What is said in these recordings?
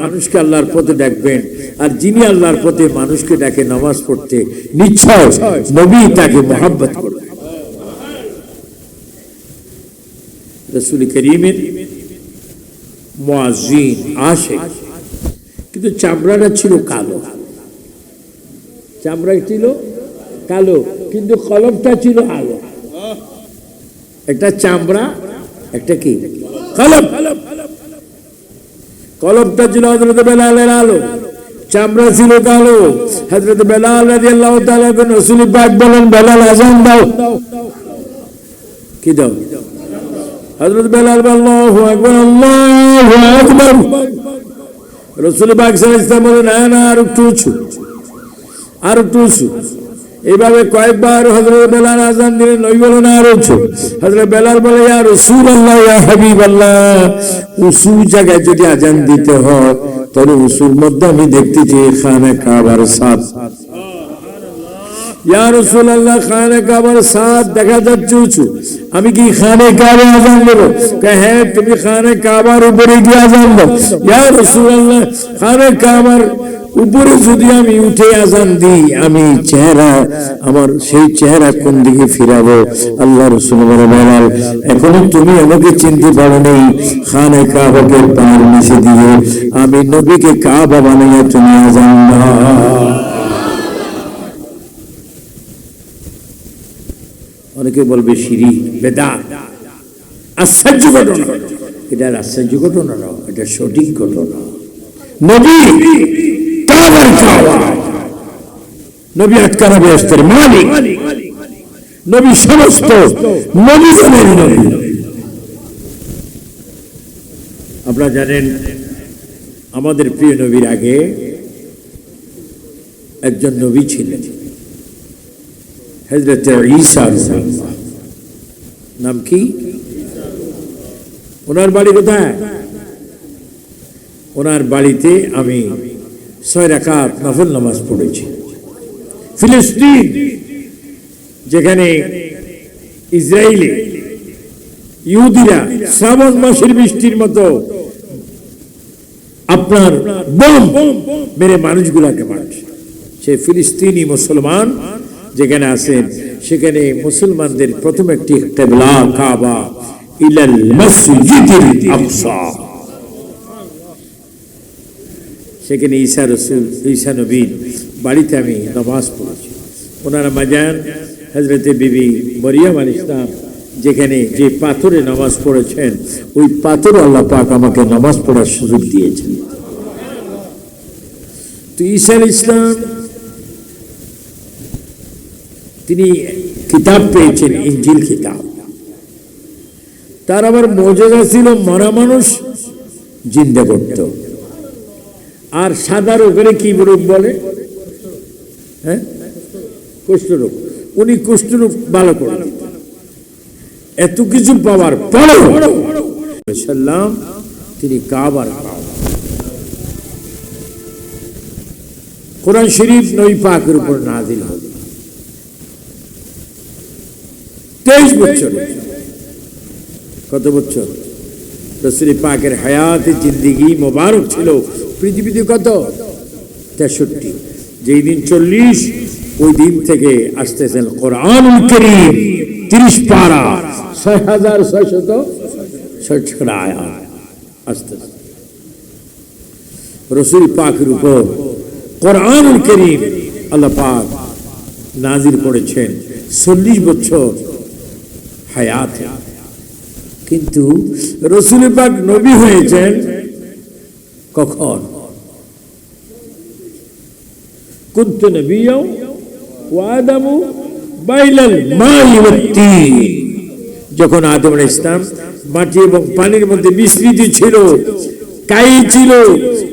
মানুষকে আল্লাহর পথে ডাকবেন, আর যিনি আল্লাহর পথে মানুষকে ডাকে নামাজ পড়তে, নিশ্চয় নবী তাকে মহব্বত করবেন। রাসূল করিমের মুয়াজ্জিন আশিক, কিন্তু চামড়াটা ছিল কালো, চামড়া ছিল কালো, কিন্তু কলবটা ছিল আলো। একটা চামড়া, একটা কি কলব। কলবটা ছিল হযরত বেলালের আলো, চামড়া ছিল কালো। হযরত বেলাল রাদিয়াল্লাহু তাআলা কে রাসূল পাক বলেন, বেলাল আযান দাও। কি দাও? হযরত বেলাল আল্লাহু আকবার, আল্লাহু আকবার। রাসূল পাক সাল্লাল্লাহু আলাইহি ওয়াসাল্লাম বলেন, না আর একটু উঁচু, আর একটু উঁচু। এইভাবে কয়েকবার হযরত বেলাল আযান দিলেন, নবী বলেন আর উঁচু। হযরত বেলাল বলে, ইয়া রাসূলুল্লাহ, ইয়া হাবিবাল্লাহ, উঁচু জায়গায় যদি আযান দিতে হয় তাহলে উঁচুর মধ্যে আমি দেখতেছি খানে কাবার সাদ। ইয়া রাসূলুল্লাহ, খানে কাবার সাদ দেখা যাচ্ছে উঁচু, আমি কি খানে কাবা আযান দেব? হ্যাঁ, তুমি খানে কাবার উপরে গিয়ে আযান দাও। ইয়া রাসূলুল্লাহ, খানে কাবার উপরে যদি আমি উঠে আযান দিই, আমি চেহারা, আমার সেই চেহারা কোন দিকে ফিরাবো? আল্লাহ রাসূল বলেন, এখনো তুমি আমাকে চিনতে পারো নাই, খানে কাবাকে পায়ের নিচে দিয়ে আমি নবীকে কাবা বানিয়ে তুমি আযান দাও। অনেকে বলবে শিরক, বেদাত, আশ্চর্য ঘটনা। এটা আশ্চর্য ঘটনা না, এটা সঠিক ঘটনা। নবী কাবার কাবা, নবী আটকানা বেহেশতের মালিক, নবী সমস্ত নবীগণের নবী। আপনারা জানেন আমাদের প্রিয় নবীর আগে একজন নবী ছিলেন, হযরত ঈসা। নাম কি? ওনার বাড়ি কোথায়? ওনার বাড়িতে আমি 6 রাকাত নফল নামাজ পড়েছি। ফিলিস্তিন, যেখানে ইসরায়েলে ইহুদিরা শ্রাবণ মাসের বৃষ্টির মতো আপনার বোম মেরে মানুষগুলাকে মারছে, সে ফিলিস্তিনি মুসলমান যেখানে আছেন, সেখানে মুসলমানদের প্রথম একটি কিবলা কাবা, ইলাল মসজিদিল আকসা। সেখানে ঈসা রাসূল, ঈসা নবীর বাড়িতে আমি নামাজ পড়েছি। ওনারা মাজান হযরতে বিবি মরিয়ম আলাইহিস সালাম যেখানে যে পাথরে নামাজ পড়েছেন, ওই পাথরে আল্লাহ পাক আমাকে নামাজ পড়ার সুযোগ দিয়েছেন। তো ঈসা আলাইহিস সালাম তিনি কিতাব পেয়েছেন, ইনজিল কিতাব। তার আবার মুজিজা ছিল, মরা মানুষ জিন্দা করত। আর সাদার উপরে কি রোগ বলে? হ্যাঁ, কুষ্ঠরোগ। উনি কুষ্ঠরোগ ভালো করেন। এত কিছু পাওয়ার পরেও সাল্লাম তিনি কাবার, কোরআন শরীফ নবী পাকের উপর নাযিল হল 23 বছর। কত বছর? রাসূল পাকের হায়াতে জিন্দেগি মোবারক ছিল পৃথিবীতে কত? 63। যেই দিন 40, ওই দিন থেকে আসতেছেন কোরআনুল কারীম 30 পারা, 6660 আয়াত আসতেছে। রাসূল পাকের উপর কোরআনুল কারীম আল্লাহ পাক নাযিল করেছেন 40 বছর হায়াত। কিন্তু রাসূল পাক নবী হয়েছেন কখন? কুনতু নবিয়্যাও ওয়া আদামু বাইনাল মাই ওয়াত তিন। যখন আদম আলাইহিস সালাম মাটি এবং পানির মধ্যে মিশ্রিত ছিল, কাই ছিল,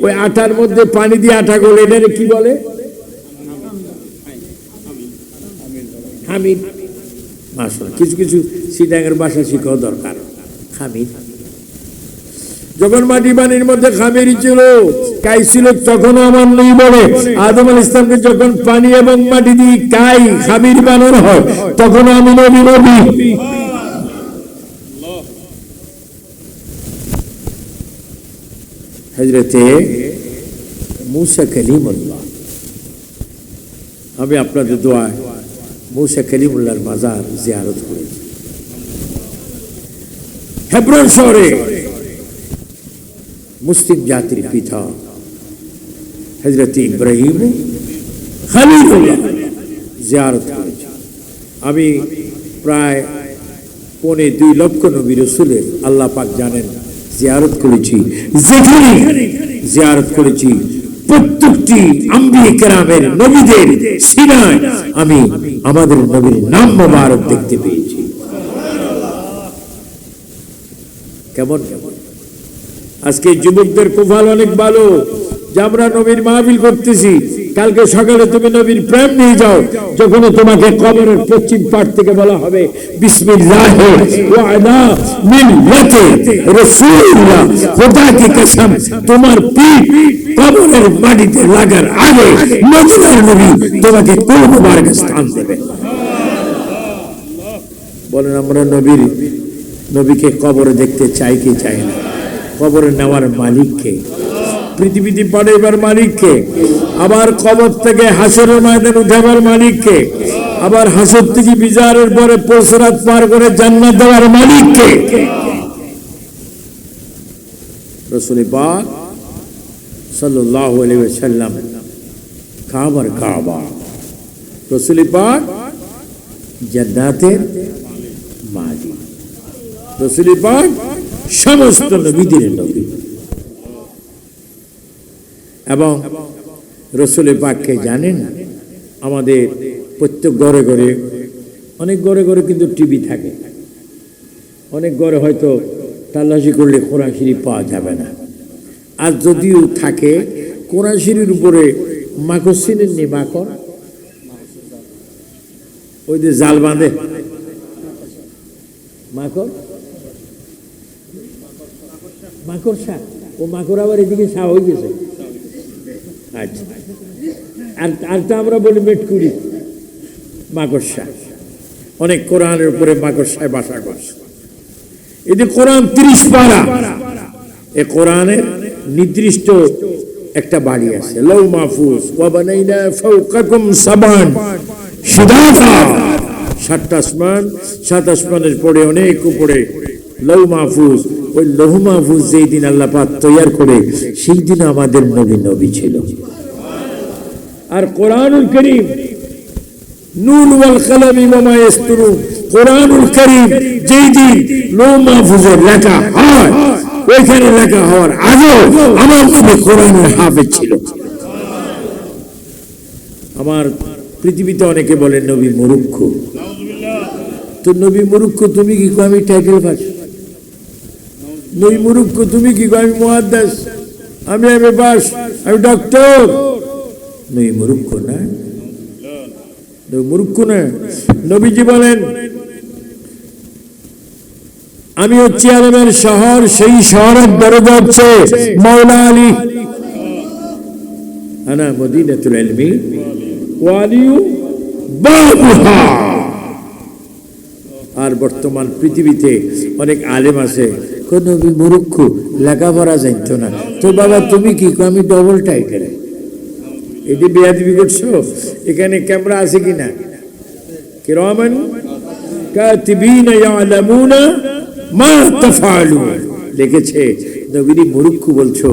ওই আটার মধ্যে পানি দিয়ে আটা গলে, এটাকে কি বলে? হামিদ। মাশাআল্লাহ, কিছু কিছু সিটাঙ্গের ভাষা শিখা দরকার। খামির। যখন মাটি পানির মধ্যে খামির ছিল, কাই ছিল, তখন আমার নবী বলে আদম আলাইহিস সালামকে যখন পানি এবং মাটি দিয়ে কাই খামির বানানো হয়, তখন আমি নবী। হযরতে मूसा कलीमुल्लाह আমি আপনাদের দোয়ায় मूसा कलीमुल्लाहর মাজার জিয়ারত করেছি। হেব্রন শহরে মুসলিম জাতির পিতা হযরত ইব্রাহিম খলিলুল্লাহ জিয়ারত করেছি। আমি প্রায় 2.25 লক্ষ নবী রাসূলের আল্লাহ পাক জানেন জিয়ারত করেছি। যেখানে জিয়ারত করেছি প্রত্যেকটি আম্বিয়া কেরামের নবীদের সিনায় আমি আমাদের নবীর নাম মোবারক দেখতে পেয়েছি। কেমন কেমন আজকে যুবকদের কপাল অনেক ভালো যে আমরা নবীর মাহফিল করতেছি, কালকে সকালে তুমি নবীর প্রেম নিয়ে যাও, যখন তোমাকে কবরের পশ্চিম পাট থেকে বলা হবে বিসমিল্লাহি ওয়া আলা মিল্লাতি রাসূলিল্লাহ, খোদা কি কসম তোমার পিঠ কবরের মাটিতে লাগার আগে মদিনার নবী তোমাকে কোন মুবারক স্থান দেবে। বলেন আমরা নবীকে কবরে দেখতে চাই কি চাই না? কবরে নেওয়ার মালিককে, পৃথিবীতে পাঠাইবার মালিককে, আবার কবর থেকে হাসরের ময়দানে উঠাবার মালিককে, আবার হাসর থেকে বিচারের পরে পুরসরাত পার করে জান্নাত দেওয়ার মালিককে। রাসূল পাক সাল্লাল্লাহু আলাইহি ওয়াসাল্লাম কাবার কাবা, রাসূল পাক জান্নাতের মালিক, রাসূল পাক সমস্ত নবীদের নবী। এবং রাসূল পাককে জানেন আমাদের প্রত্যেক ঘরে ঘরে, অনেক ঘরে ঘরে কিন্তু টিভি থাকে, অনেক ঘরে হয়তো তালাশি করলে কোরআন শরীফ পাওয়া যাবে না। আর যদিও থাকে কোরআন শরীফের উপরে মাকড় চিনেননি? মাকড় ওই যে জাল বাঁধে মাকড়, মাকড়সা, ও মাকড় আবার এদিকে সা হয়ে গেছে। আচ্ছা, আর তা আমরা বলি মেটকুড়ি, মাকড়সা। অনেক কোরআনের উপরে মাকড়সায় বাসা করছে। এই যে কোরআন 30 পারা, এ কোরআনের নির্দিষ্ট একটা বাড়ি আছে, লাউ মাহফুজ ওয়া বানাইনা ফাওকাকুম সাবান শিদাদা, 7টা আসমান, 7 আসমানের পরে অনেক উপরে লাউ মাহফুজ। ওই লৌহ মাহফুজ যেই দিন আল্লাহ পাক তৈয়ার করে সেই দিন আমাদের নবী ছিল। আর কোরআনুল কারীম নুন ওয়াল কলম ওয়া মা ইয়াসতুরুন, কোরআনুল কারীম যেই দিন লৌহ মাহফুজে লেখা হয়, ওইখানে লেখা হওয়ার আগে আমার নবী কোরআনের হাফেজ ছিল। আমার পৃথিবীতে অনেকে বলে নবী মূর্খ, তো নবী মূর্খ তুমি কি কো? আমি টাইটেল পাস। নবী মূর্খ তুমি কি কো? আমি মুহাদ্দিস, আমি বাস, আমি ডক্টর। নবী মূর্খ না, নবী মূর্খ না। নবীজি বলেন আমি হচ্ছি আলমের শহর, সেই শহরের দরজা হচ্ছে মাওলা আলী। আনা মদিনাতুল ইলমি ওয়া আলিয়ু বাবুহা। আর বর্তমান পৃথিবীতে অনেক আলেম আছে, কোন নবী মূর্খ, লেখাপড়া জানতো না। তো বাবা তুমি কি কো? আমি ডবল টাইটেল। এটি বেয়াদবি করছো? এখানে ক্যামেরা আছে কিনা? কিরামান কাতিবিনা ইয়ালামুনা মা তাফআলুন লিখেছে। নবী মূর্খ বলছো?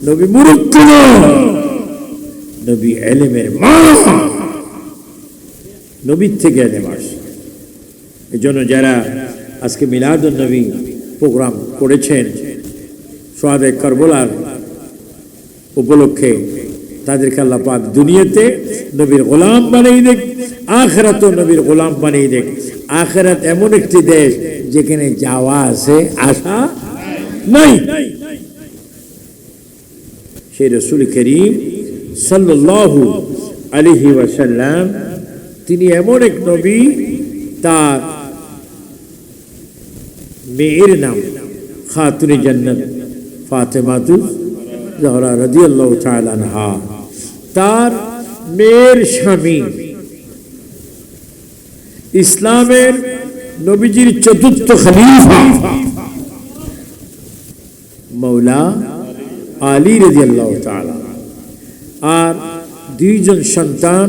নবী মূর্খ না, নবী ইলমের মা, নবীর থেকে ইলম আসে। এজন্য যারা আজকে মিলাদুন নবী প্রোগ্রাম করেছেন শহাদায়ে কারবালার উপলক্ষে, তাদেরকে আল্লাহ পাক দুনিয়াতে নবীর গোলাম বানিয়ে দেখ, আখিরাতেও নবীর গোলাম বানিয়ে দেখ। আখিরাত এমন একটি দেশ যেখানে যাওয়া আছে, আসা নাই। সেই রাসূল করিম সাল্লাল্লাহু আলাইহি ওয়াসাল্লাম তিনি এমন এক নবী, তার মেয়ের নাম খাতুনে জান্নাত ফাতেমাতুজ জাহরা রাদিয়াল্লাহু তাআলা আনহা। তার মেয়ের স্বামী ইসলামের নবীজির চতুর্থ খলিফা মাওলা আলী রাদিয়াল্লাহু তাআলা। আর দুইজন সন্তান,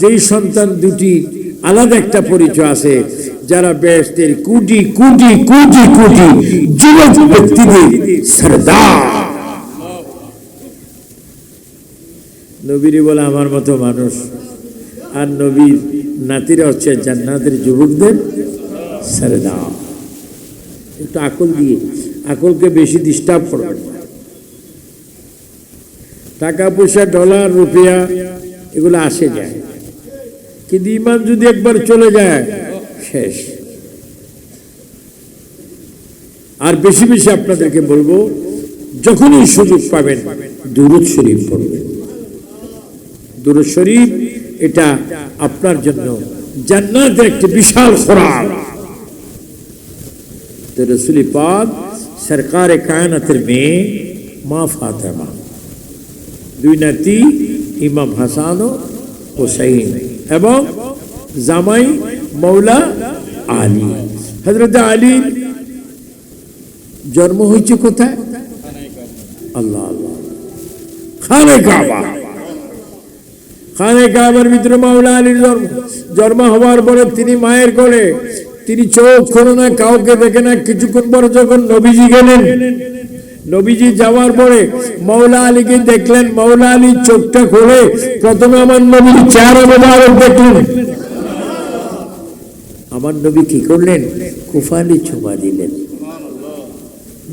যেই সন্তান দুটি আলাদা একটা পরিচয় আছে, যারা বেহেশতের কোটি কোটি কোটি কোটি যুবক ব্যক্তিদের সরদার। নবীরে বলে আমার মতো মানুষ, আর নবীর নাতিরা হচ্ছে জান্নাতের যুবকদের সরদার। একটু আকল দিয়ে, আকলকে বেশি ডিস্টার্ব করবেন না। টাকা পয়সা, ডলার, রুপিয়া এগুলো আসে যায়, কিন্তু ইমান যদি একবার চলে যায় শেষ। আর বেশি বেশি আপনাদেরকে বলবো, যখনই সুযোগ পাবেন দুরূদ শরীফ পড়বেন। দুরূদ শরীফ এটা আপনার জন্য জান্নাতের একটি বিশাল খোরাক। তো রাসূল পাক সরকারে কায়নাতের মেয়ে মা ফাতেমা, দুই নাতি ইমাম হাসান ও হুসাইন এবং জামাই মৌলা আলী। হযরত আলী জন্ম হয়েছে কোথায়? আল্লাহ আল্লাহ, খানে কাবা। খানে কাবার ভিতরে মৌলা আলীর জন্ম হওয়ার পরে তিনি মায়ের কোলে, তিনি চোখ খোলে না, কাউকে দেখে না। কিছুক্ষণ পরে যখন নবীজি গেলেন, নবীজি যাওয়ার পরে মৌলা আলীকে দেখলেন। মৌলা আলী চোখটা খোলে, প্রথমে আমার নবীর চেহারা মোবারক দেখলেন। আমার নবী কি করলেন? কুফালি চুমা দিলেন।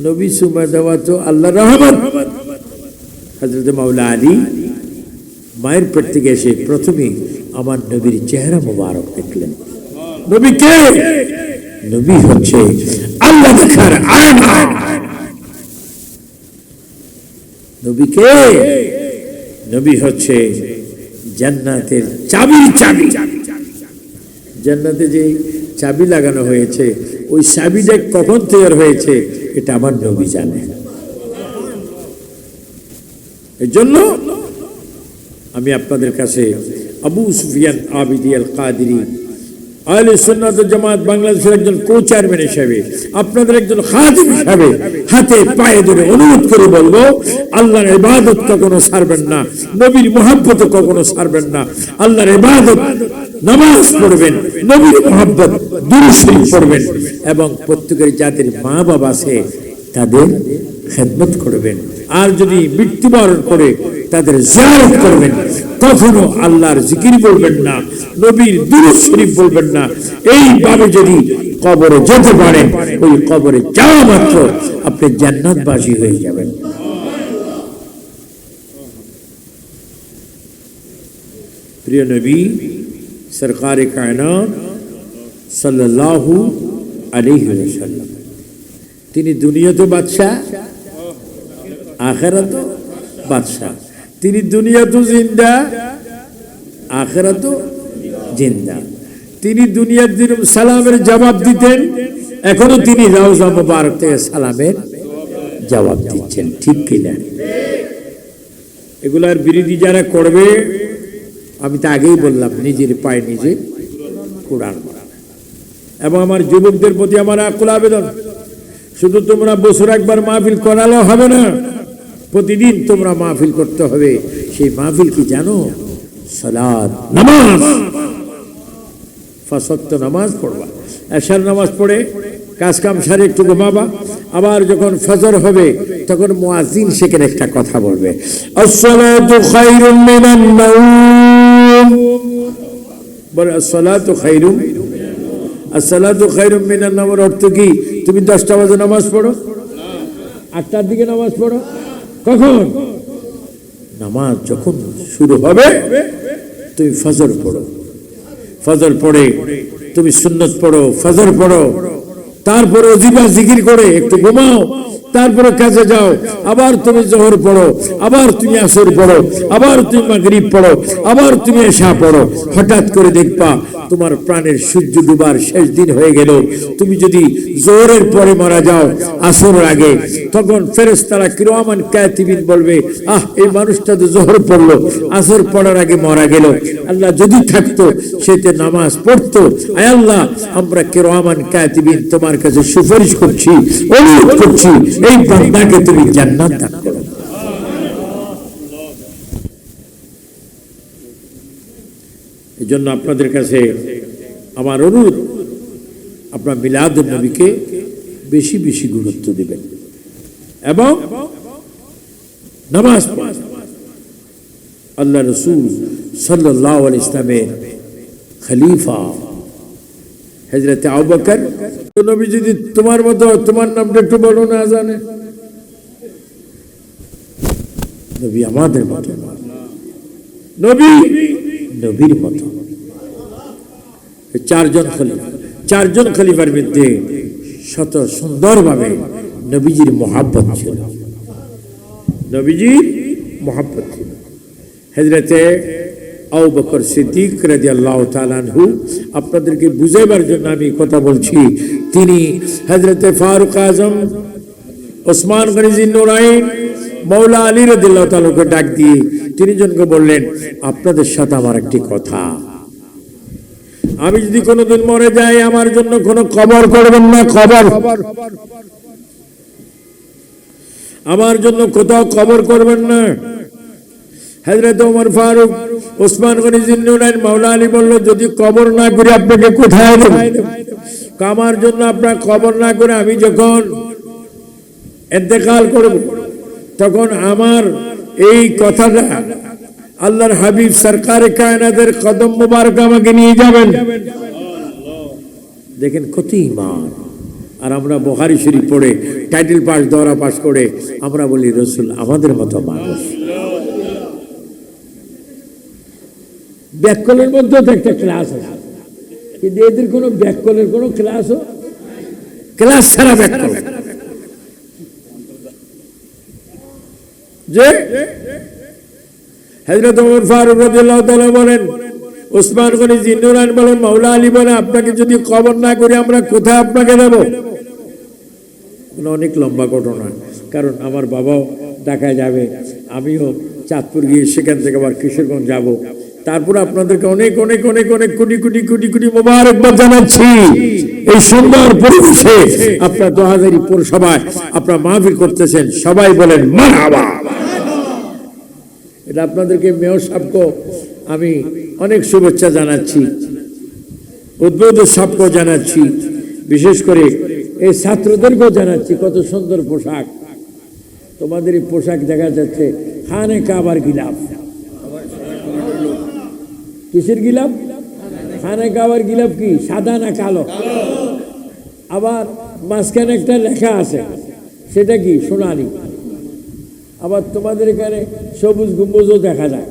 নবী চুমা দেওয়া তো আল্লাহর রহমত। হযরত মৌলা আলী মায়ের পেট থেকে এসে প্রথমে আমার নবীর চেহারা মোবারক দেখলেন। নবী কে? নবী হচ্ছে আল্লাহ দেখার আয়না। নবী কে? নবী হচ্ছে জান্নাতের চাবির চাবি। জান্নাতে যে চাবি লাগানো হয়েছে, ওই চাবিটা কখন তৈরি হয়েছে এটা আমার নবী জানে। এই জন্য আমি আপনাদের কাছে আবু সুফিয়ান আবিদি আল কাদেরী আহলে সুন্নাত ওয়াল জামাত বাংলাদেশের একজন কো-চেয়ারম্যান হিসেবে, আপনাদের একজন খাদিম হিসেবে হাতে পায়ে ধরে অনুরোধ করে বলবো, আল্লাহর ইবাদত কখনো ছাড়বেন না, নবীর মুহাব্বত কখনো ছাড়বেন না। আল্লাহর ইবাদত নামাজ পড়বেন, নবীর মুহাব্বত দুরূদ শরীফ পড়বেন, এবং প্রত্যেকের যাদের মা বাবা আছে তাদের খেদমত করবেন। আর যদি মৃত্যুবরণ করে তাদের জিয়ারত করবেন। কখনো আল্লাহর জিকির বলবেন না, নবীর দুরূদ শরীফ বলবেন না। এইভাবে যদি কবরে যেতে পারেন, ওই কবরে যাওয়া মাত্র আপনি জান্নাতবাসী হয়ে যাবেন। প্রিয় নবী সরকারে কায়নাত সাল্লাল্লাহু আলাইহি ওয়াসাল্লাম, তিনি দুনিয়াতে বাদশা, আখিরাতে বাদশা। তিনি দুনিয়াতে জিন্দা, আখিরাতে জিন্দা। তিনি দুনিয়ার দিন সালামের জবাব দিতেন, এখনো তিনি রওজা মুবারক থেকে সালামের জবাব দিচ্ছেন। ঠিক কিনা? এগুলার বিরোধী যারা করবে, আমি তো আগেই বললাম, নিজের পায়ে নিজে কুড়াল মারা। এবং আমার যুবকদের প্রতি আমার আকুল আবেদন, শুধু তোমরা বছর একবার মাহফিল করালেও হবে না, প্রতিদিন তোমরা মাহফিল করতে হবে। সেই মাহফিল কি জানো? সালাত, নামাজ। ফাঁস ওয়াক্ত নামাজ পড়বা, এশার নামাজ পড়ে কাজ কাম সারে একটু ঘুমাবা, আবার যখন ফজর হবে তখন মুয়াজ্জিন সেখানে একটা কথা বলবে, আসসালাতু খায়রুম মিনান নাওম। বলে আসসালাতু খায়রুম, আসসালাতু খায়রুম মিনান নাওমের অর্থ কি? তুমি 10টা বাজে নামাজ পড়ো, 8টার দিকে নামাজ পড়ো। কখন? নামাজ যখন শুরু হবে তুমি ফজর পড়ো, ফজর পড়ে তুমি সুন্নত পড়ো, ফজর পড়ো, তারপরে ওজিফা জিকির করে একটু ঘুমাও, তারপরে কাজে যাও, আবার তুমি জোহর পড়ো, আবার তুমি আসর পড়ো, আবার তুমি মাগরিব পড়ো, আবার তুমি এশা পড়ো। হঠাৎ করে দেখবা তোমার প্রাণের সূর্য ডুবার শেষ দিন হয়ে গেল। তুমি যদি জোহরের পরে মারা যাও আসরের আগে, তখন ফেরেশতারা কিরামান কাতিবিন বলবে, আহ এই মানুষটা তো জোহর পড়লো, আসর পড়ার আগে মারা গেল। আল্লাহ যদি থাকতো সেতে নামাজ পড়তো। আয় আল্লাহ, আমরা কিরামান কাতিবিন তোমার কাছে সুপারিশ করছি, অনুরোধ করছি, এই বান্দাকে তুমি জান্নাত দান করো। এজন্য আপনাদের কাছে আমার অনুরোধ, আপনার মিলাদুন নবীকে বেশি বেশি গুরুত্ব দিবেন এবং নামাজ পড়েন। আল্লাহ রাসূল সাল্লাল্লাহু আলাইহি ইসলামের খলিফা হযরত আবু বকর, নবী যদি তোমার মতো, তোমার নামটা একটু বলো না জানে, নবী আমাদের মতো, নবী নবীর মতো। চারজন খলিফার মধ্যে শত সুন্দরভাবে নবীজির মহব্বত ছিল, নবীজির মহব্বত ছিল। হযরতে আবু বকর সিদ্দিক রাদিয়াল্লাহু তাআলা আনহু, আপনাদেরকে বুঝাইবার জন্য আমি কথা বলছি, তিনি হযরতে ফারুক আজম, ওসমান গনি জিন্নুরাইন, মৌলা আলী রাদিয়াল্লাহু তাআলাকে ডাক দিয়ে তিনজনকে বললেন, আপনাদের সাথে আমার একটি কথা, আমি যদি কোনোদিন মরে যাই আমার জন্য কোনো কবর করবেন না, কবর আমার জন্য কোথাও কবর করবেন না। হযরত ওমর ফারুক, ওসমান গনি জিন্নুরাইন, মাওলা আলী বলল, যদি কবর না করে আপনাকে কোথায় দেব? আমার জন্য আপনার কবর না করে আমি যখন ইন্তেকাল করব তখন আমার এই কথাটা আল্লাহর হাবিব সরকারে কায়নাতের কদম মুবারক আমাকে নিয়ে যাবেন। দেখেন কত ঈমান। আর আমরা বুখারী শরীফ পড়ে টাইটেল পাস, দরা পাস করে আমরা বলি রাসূল আমাদের মতো মানুষ। ব্যাকরণের মধ্যে তো একটা ক্লাস আছে, কিন্তু এদের কোনো ব্যাকরণের কোনো ক্লাস ছাড়া ব্যাকরণ যে হযরত ওমর ফারুক রাদিয়াল্লাহু তাআলা বলেন, ওসমান গনি জিন্নুরাইন বলেন, মাওলা আলী বলেন, আপনাকে যদি কবর না করে আমরা কোথায় আপনাকে দেব? অনেক লম্বা ঘটনা, কারণ আমার বাবাও ঢাকায় যাবে, আমিও চাঁদপুর গিয়ে সেখান থেকে আবার কিশোরগঞ্জ যাব। তারপর আপনাদেরকে অনেক অনেক অনেক অনেক কোটি কোটি কোটি কোটি মোবারকবাদ জানাচ্ছি। এই সুন্দর পরিবেশে আপনার 2000 পৌরসভায় আপনারা মাহফিল করতেছেন, সবাই বলেন মারহাবা। এটা আপনাদেরকে মেয়র সাহেবকে আমি অনেক শুভেচ্ছা জানাচ্ছি, উদ্বোধক সাহেবকেও জানাচ্ছি, বিশেষ করে এই ছাত্রদেরকেও জানাচ্ছি। কত সুন্দর পোশাক, তোমাদের এই পোশাক দেখা যাচ্ছে খানে কাবার গিলাফ। কিসের গিলাফ? খানে কাবার গিলাফ। কি সাদা না কালো? আবার মাঝখানে একটা লেখা আছে, সেটা কি সোনালী। আবার তোমাদের এখানে সবুজ গম্বুজও দেখা যায়,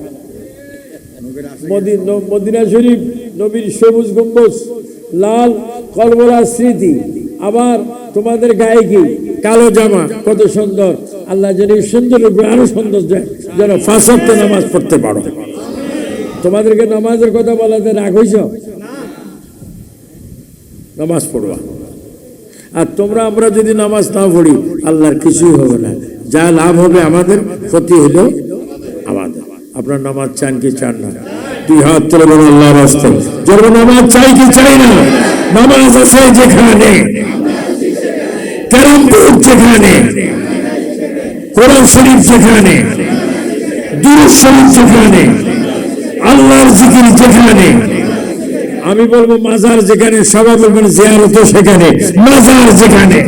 মদিনা শরীফ নবীর সবুজ গম্বুজ, লাল কলবলা স্মৃতি। আবার তোমাদের গায়ে কি কালো জামা, কত সুন্দর। আল্লাহ যেন সুন্দর রূপে আরো সুন্দর যেন 5 ওয়াক্ত নামাজ পড়তে পারো। তোমাদেরকে নামাজের কথা বলাতে রাগ হইছ? নামাজ পড়বা। আর তোমরা আমরা যদি নামাজ না পড়ি আল্লাহর কিছুই হবে না, যা লাভ হবে আমাদের, ক্ষতি হলো আমাদের। আপনার নামাজ চান কি চান না? 2 হাত তুলে বলুন আল্লাহর রাস্তে, যারা নামাজ চাই কি চাই না? নামাজ আছে যেখানে, কেরামপুর যেখানে, কোরআন শরীফ যেখানে, দুরূদ শরীফ যেখানে, আল্লাহর জিকির যেখানে, আমি বলবো মাজার যেখানে, সবাই বলবেন জিয়ারত সেখানে, মাজার যেখানে,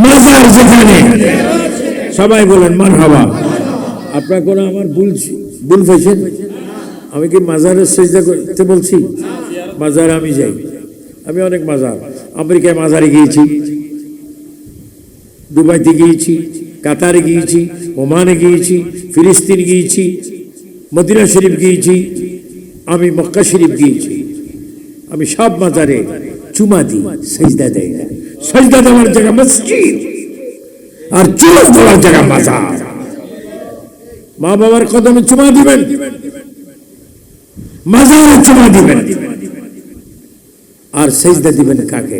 মাজার যেখানে, সবাই বলেন মারহাবা। আপনার কোনো আমার ভুল পেয়েছেন? আমি কি মাজারের সিজদা করতে বলছি? মাজার আমি যাই, আমি অনেক মাজার, আমেরিকায় মাজারে গিয়েছি, দুবাইতে গিয়েছি, কাতারে গিয়েছি, ওমানে গিয়েছি, ফিলিস্তিন গিয়েছি, মদিনা শরীফ গিয়েছি, আমি মক্কা শরীফ গিয়েছি। আমি সব মাজারে চুমা দিই, সিজদা দেই না। সিজদা দেওয়ার জায়গা মসজিদ, আর চুমা দেওয়ার জায়গা মাজার। মা বাবার কদমে চুমা দিবেন, মাজারে চুমা দিবেন। আর সিজদা দিবেন কাকে?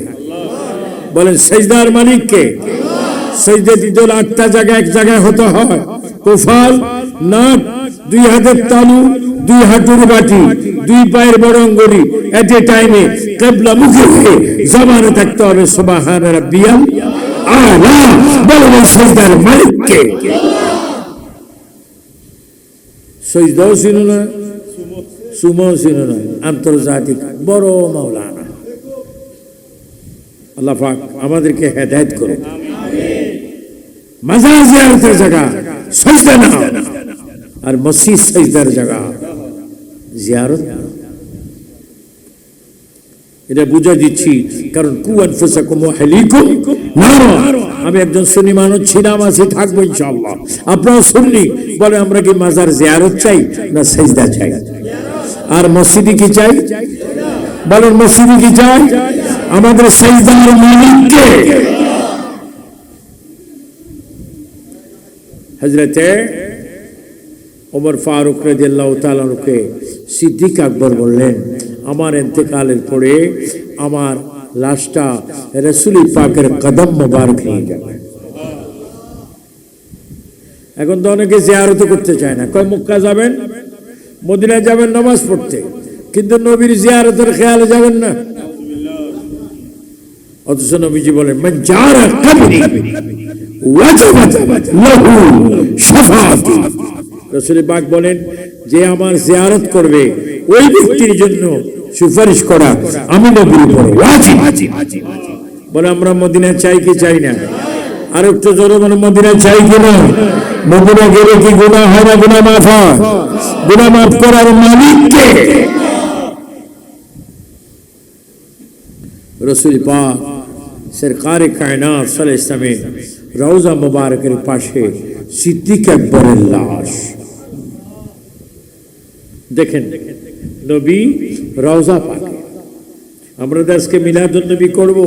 বলেন সিজদার মালিক কে? সিজদা দিতে হলে 8টা জায়গা এক জায়গায় হতে হয়। কোফাল, নাক, 2 হাতের তালু, 2 হাঁটুর বাটি, 2 পায়ের বড় আঙ্গুলি, এট এ টাইমে কিবলা মুখে হয়ে জবানে থাকতে হবে সুবহান রাব্বিয়াল আলা। বলেন সিজদার মালিক কে? সিজদাও ছিল না, সুমহসিন নয়, আন্তর্জাতিক বড় মাওলানা। আল্লাহ পাক আমাদেরকে হেদায়েত করুন। মাজার জিয়ারতের জায়গা সিজদা না, আর মসজিদ সিজদার জায়গা জিয়ারত। এটা বুঝা দিচ্ছি, কারণ কু আনফুসাকুম ওয়া আহলিকুম নারা। আমি একজন সুন্নি মানুষ ছিলাম, আছি, থাকবো ইনশাআল্লাহ। আপনারা সুন্নি বলে আমরা কি মাজার জিয়ারত চাই না সিজদা চাই? আর মসজিদে কি চাই? বলেন মসজিদে কি চাই? আমাদের সিজদার মালিক কে? হযরতে ওমর ফারুক রাদিয়াল্লাহু তাআলা কে সিদ্দিক আকবর বললেন, আমার ইন্তেকালের পরে আমার লাশটা রাসূল পাকের কদম মোবারক নিয়ে যাবে। এখন তো অনেকে জিয়ারত করতে চায় না, কয় মক্কা যাবেন, মদিনা যাবেন নামাজ পড়তে, কিন্তু নবীর জিয়ারতের খেয়ালে যাবেন না। অথচ নবীজি বলেন, মান জারা কবরি ওয়াজাবাত লাহু শাফাআতি। রাসূল পাক বলেন, যে আমার জিয়ারত করবে ওই ব্যক্তির জন্য সুপারিশ করা আমি নবীর উপর ওয়াজিব। বলে আমরা মদিনা চাই কি চাই না? আর একটু জোরে বলে মদিনা চাই কি না? মদিনা গেলে কি গুনাহ হয় না? গুনাহ মাফ হয়। গুনাহ মাফ করার মালিক কে? রাসূল পাক সরকারে কায়নাত সাল্লাল্লাহু আলাইহি ওয়াসাল্লামের রওজা মুবারকের পাশে সিদ্দিক আকবরের লাশ। দেখেন নবী রওজা পাকে। আমরা আজকে মিলাদুন নবী করব,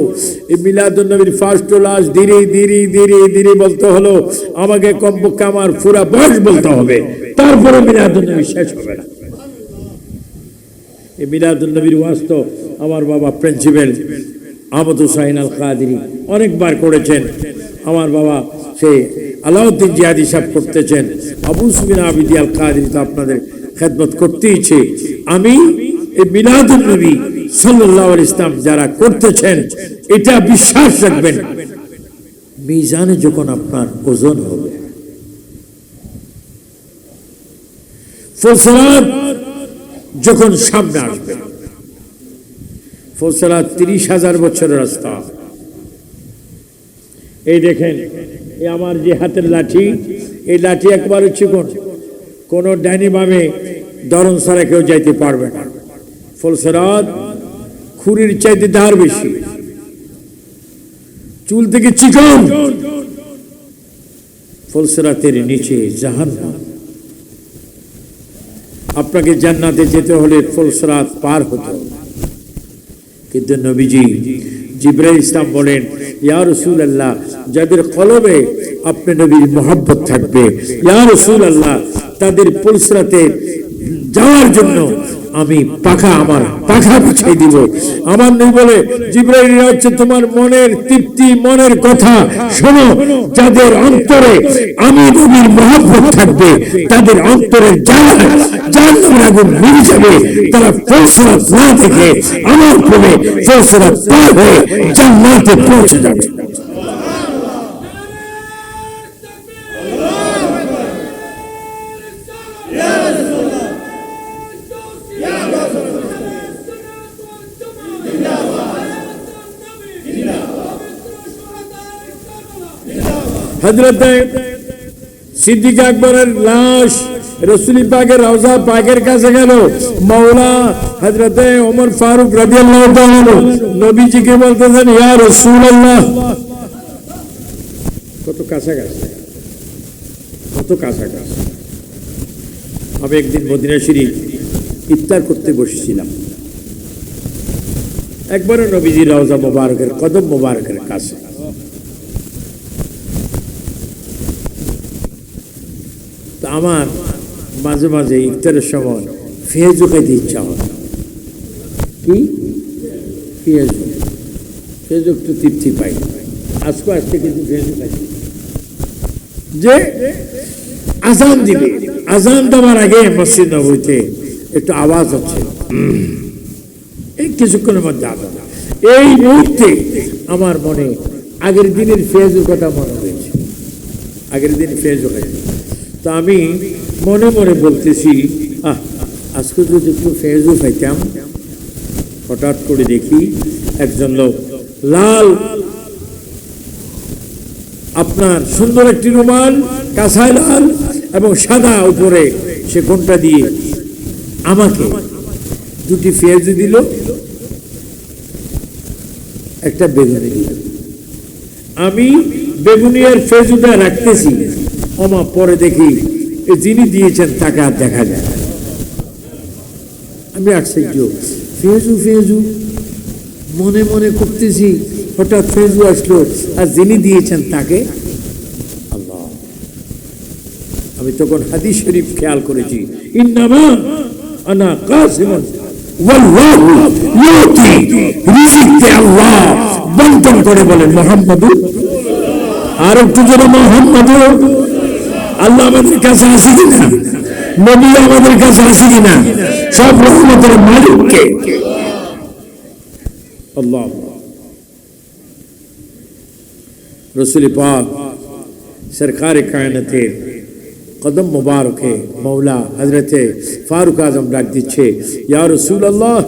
এই মিলাদুন নবীর ফার্স্ট লাশ ধীরে ধীরে ধীরে ধীরে বলতে হলো, আমাকে কমপক্ষে আমার পুরা বয়স বলতে হবে, তারপরে মিলাদুন নবী শেষ হবে না। এই মিলাদুন নবীর ওয়াজ তো আমার বাবা প্রিন্সিপাল আহমদ হুসাইন আল কাদেরী অনেকবার করেছেন। আমার বাবা সেই আলাউদ্দিন জিয়াদি সাহেব করতেছেন, আবু সুফিয়ান আবিদি আল কাদেরী তো আপনাদের খেদমত করতেইছে। আমি এই মিলাদুন নবী সাল্লাল্লাহু আলাইহি ওয়াসাল্লাম যারা করতেছেন, এটা বিশ্বাস রাখবেন, মিজানে যখন আপনার ওজন হবে, ফুলসিরাত যখন সামনে আসবে, ফুলসিরাত 30,000 বছরের রাস্তা। এই দেখেন, এই আমার যে হাতের লাঠি, এই লাঠি একবারে চিকন, কোন ডাইনি বামে ধরন ছাড়া কেউ যাইতে পারবে না। ফুলসিরাত খুরির চাইতে ধার বেশি, চুল থেকে চিকন। ফুলসিরাতের নিচে জাহান্নাম। আপনাকে জান্নাতে যেতে হলে ফুলসিরাত পার হতে হবে। কিন্তু নবীজি জিবরাইল ইসলাম বলেন, ইয়া রাসূলুল্লাহ, যাদের কলবে আপনি নবীর মহব্বত থাকবে, ইয়া রাসূলুল্লাহ, তাদের ফুলসিরাতে যাওয়ার জন্য আমি আমার পাখা বিছাই দিব। আমার নবী বলে, জিবরাইল হচ্ছে তোমার মনের তৃপ্তি, মনের কথা শোনো। যাদের অন্তরে আমি নবীর মহব্বত থাকবে, তাদের অন্তরের জাহান্নামের আগুন নিভে যাবে। তারা ফুলসিরাত না দেখে আমার প্রেমে ফুলসিরাত পার হয়ে জান্নাতে পৌঁছে যাবে। হযরতে সিদ্দিক আকবরের লাশ রাসূল পাকের রওজা পাকের কাছে গেল। মাওলা হযরতে ওমর ফারুক রাদিয়াল্লাহু তাআলা নবীজিকে বলতেছেন, ইয়া রাসূলুল্লাহ, কত কাছাকাছি, কত কাছাকাছি। আমি একদিন মদিনা শরীফ ইফতার করতে বসেছিলাম, একবারে নবীজির রওজা মুবারকের কদম মুবারকের কাছে। আমার মাঝে মাঝে ইফতারের সময় পেঁয়াজু খাইতে ইচ্ছা হয়। কি পেঁয়াজু একটু তৃপ্তি পাই, আজকে আজকে কিন্তু পেঁয়াজু খাইছি। যে আজান দিবে, আজান দেওয়ার আগে মসজিদ নববীতে একটু আওয়াজ হচ্ছে, এই কিছুক্ষণের মধ্যে আজান। এই মুহূর্তে আমার মনে আগের দিনের পেঁয়াজুর কথা মনে হয়েছে, আগের দিন পেঁয়াজু খাইছি। তো আমি মনে মনে বলতেছি, আজকে যদি একটু ফেজু পাইতাম। হঠাৎ করে দেখি একজন লোক লাল আপনার সুন্দর একটি রুমাল, কাঁসাই লাল এবং সাদা উপরে সে কোনটা দিয়ে আমাকে দুটি ফেজু দিল, একটা বেগুনি দিল। আমি বেগুনিয়ার ফেজুটা রাখতেছি, ওমা পরে দেখি যিনি দিয়েছেন তাকে আর দেখা যায়। আমি আশ্চর্য, ফেজু ফেজু মনে মনে করতেছি, হঠাৎ ফেজু আসলো আর যিনি দিয়েছেন তাকে আল্লাহ। আমি তখন হাদিস শরীফ খেয়াল করেছি, ইন্নামা আনা কাসিমুন ওয়াল্লাহু ইউতি, রিজিক দেয় আল্লাহ, বন্টন করে বলেন মুহাম্মাদুর। আর একটু জোরে মুহাম্মাদুর। আল্লাহ আমাদের কাছে আসে কিনা, নবী আমাদের কাছে আসে কিনা, সব রহমতের মালিককে আল্লাহ। রসুল পাক সরকার কায়নাতের কদম মুবারকে মৌলা হযরতে ফারুক আজম ডাক দিচ্ছে, ইয়া রাসূলুল্লাহ,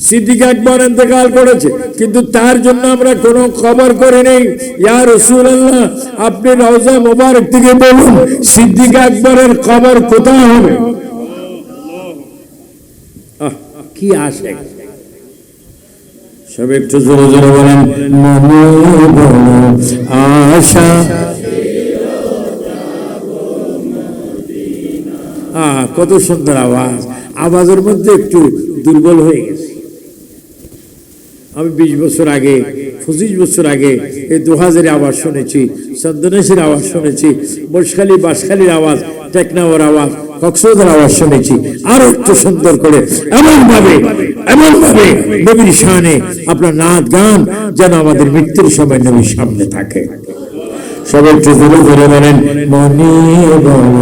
সিদ্দিক আকবর ইন্তেকাল করেছে, কিন্তু তার জন্য আমরা কোনো খবর করে নেই। ইয়া রাসূলুল্লাহ, আপনি রওজা মুবারক থেকে বলুন সিদ্দিক আকবরের কবর কোথায় হবে। কি আশা, সব একটু জোরে জোরে বলেন, মনে বড় আশা। কত সুন্দর আওয়াজ, আওয়াজের মধ্যে একটু দুর্বল হয়ে গেছে। আমি 20 বছর আগে, 25 বছর আগে এই 2000 আওয়াজ শুনেছি, চন্দনেশের আওয়াজ শুনেছি, বসখালী বাসখালীর আওয়াজ, টেকনাওয়ার আওয়াজ, কক্সবাজার আওয়াজ শুনেছি। আরো একটু সুন্দর করে এমন ভাবে নবীর শানে আপনার নাচ গান যেন আমাদের মৃত্যুর সময় নবীর সামনে থাকে। সব একটু জোরে জোরে বলেন, মনে বড়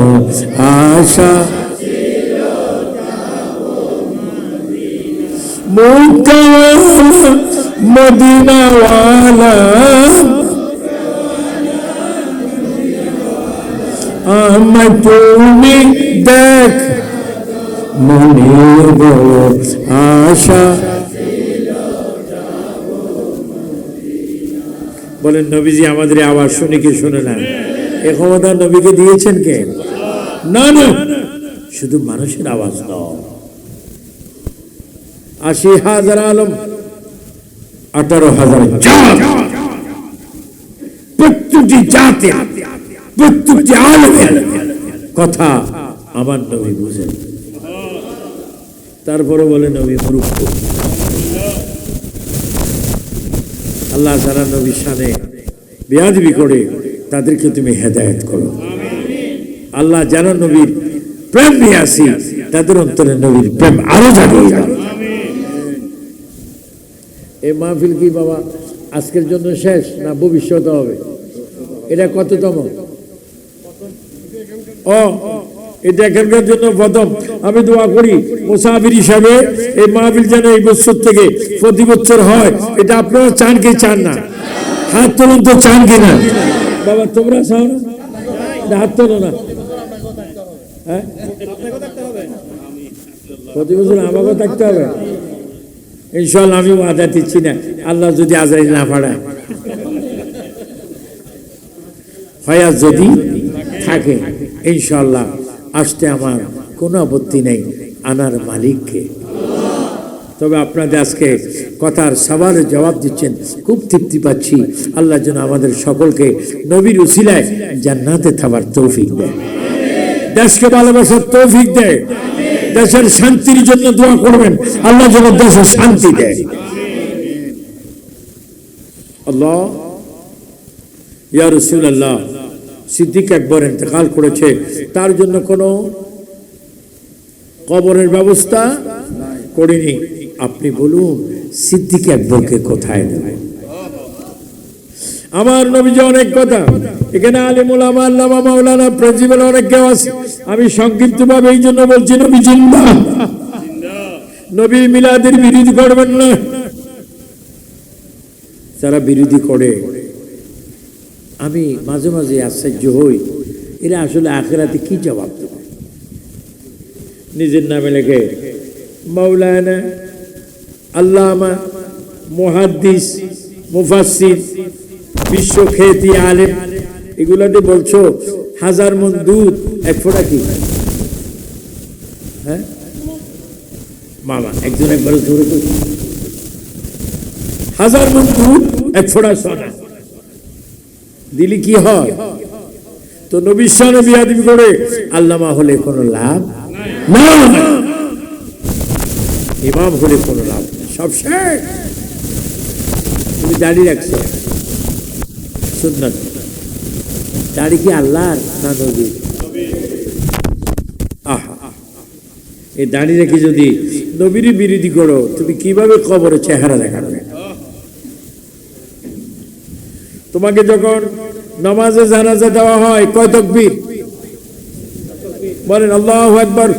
আশা মদিনাওয়ালা, আমায় তুমি দেখ, মনে বড় আশা। বলেন নবীজি আমাদের আওয়াজ শুনে কি শুনে না? এ ক্ষমতা নবীকে দিয়েছেন কে? না না, শুধু মানুষের আওয়াজ নয়। 80,000 আলম, 18,000 জাত, প্রত্যেকটি জাতে প্রত্যেকটি আলমের কথা আমার নবী বুঝেন। তারপরে বলে নবী মূর্খ। আল্লাহ যারা নবীর শানে বেয়াদবি করে তাদেরকে তুমি হেদায়েত করো। আল্লাহ যারা নবীর প্রেম নিয়ে আসি তাদের অন্তরে নবীর প্রেম আরো জাগিয়ে দাও। এই মাহফিল কি বাবা আজকের জন্য শেষ না ভবিষ্যৎ হবে? এটা কততম? এটা এখানকার জন্য প্রথম। আমি দোয়া করি মুসাফির হিসাবে এই মাহফিল যেন এই বছর থেকে প্রতি বছর হয়। এটা আপনারা চান কি চান না? হাত তোলেন তো, চান কি না? বাবা তোমরা চাও না? হাত তোলো না। হ্যাঁ, প্রতি বছর আমাকেও থাকতে হবে ইনশাআল্লাহ। আমি ওয়াদা দিচ্ছি না, আল্লাহ যদি আজরাইল না পাঠায়, হয় যদি থাকে ইনশাআল্লাহ আসতে আমার কোনো আপত্তি নেই, আনার মালিককে। তবে আপনাদের আজকে কথার সওয়ালের জবাব দিচ্ছেন, খুব তৃপ্তি পাচ্ছি। আল্লাহ যেন আমাদের সকলকে নবীর উসিলায় জান্নাতে থাকার তৌফিক দেয়, দেশকে ভালোবাসার তৌফিক দেয়, দেশের শান্তির জন্য দোয়া করবেন, আল্লাহ যেন দেশে শান্তি দেয়। আল্লাহ ইয়া রাসূলুল্লাহ, সিদ্দিক আকবর ইন্তেকাল করেছে, তার জন্য কোনো কবরের ব্যবস্থা করিনি। আপনি বলুন সিদ্দিক আকবরকে কোথায় নেবেন? আমার নবীজি অনেক কথা, এখানে আলিম উলামা আল্লামা মাওলানা প্রিন্সিপাল অনেক কেউ আছে। আমি সংক্ষিপ্ত ভাবে এই জন্য বলছি, নবী জিন্দা। নবী মিলাদের বিরোধী করবেন না। যারা বিরোধী করে আমি মাঝে মাঝে আশ্চর্য হই, এরা আসলে আখিরাতে কি জবাব দেবে? নিজের নামে লেখে মাওলানা আল্লামা মুহাদ্দিস মুফাসসির বিশ্বখ্যাতি আলেম, এগুলাতে বলছো 1000 মণ দুধ 1 ফোঁটা কি? হ্যাঁ মামা একজন একবার ধরে 1000 মণ দুধ 1 ফোঁটা সোনা দিলি কি হয়? তো নবীর শানে বিয়াদবি করে আল্লামা হলে কোনো লাভ না, ইমাম হলে কোনো লাভ না, সব শেষ। তুমি দাড়ি রাখছো সুন্নাত, দাড়ি কি আল্লাহর না নবীর? আহা, এই দাড়ি রেখে যদি নবীরই বিরোধী করো, তুমি কিভাবে কবরে চেহারা দেখাবে? তোমাকে যখন নামাজে জানাজা দেওয়া হয় কয় তাকবীর বলেন? আল্লাহু আকবার,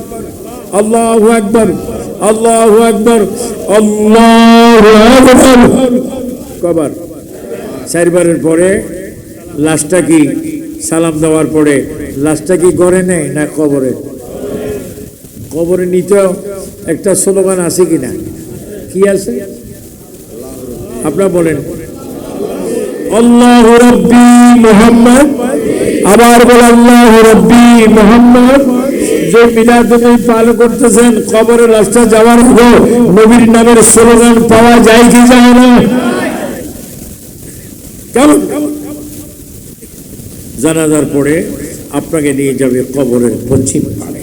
আল্লাহু আকবার, আল্লাহু আকবার, আল্লাহু আকবার। কবার? 4 বারের পরে লাশটা কি সালাম দেওয়ার পরে লাশটা কি ঘরে নেয় না কবরে? কবরে নিতেও একটা স্লোগান আছে কিনা? কি আছে আপনারা বলেন? আল্লাহু রাব্বি মুহাম্মদ, আবার বল আল্লাহু রাব্বি মুহাম্মদ। যে মিলাদুন্নবী পালন করতেছেন, কবরে লাশটা যাওয়ার আগে নবীর নামের স্লোগান পাওয়া যায় কি যায় না? কেমন? জানাজার পরে আপনাকে নিয়ে যাবে কবরের পশ্চিম পারে।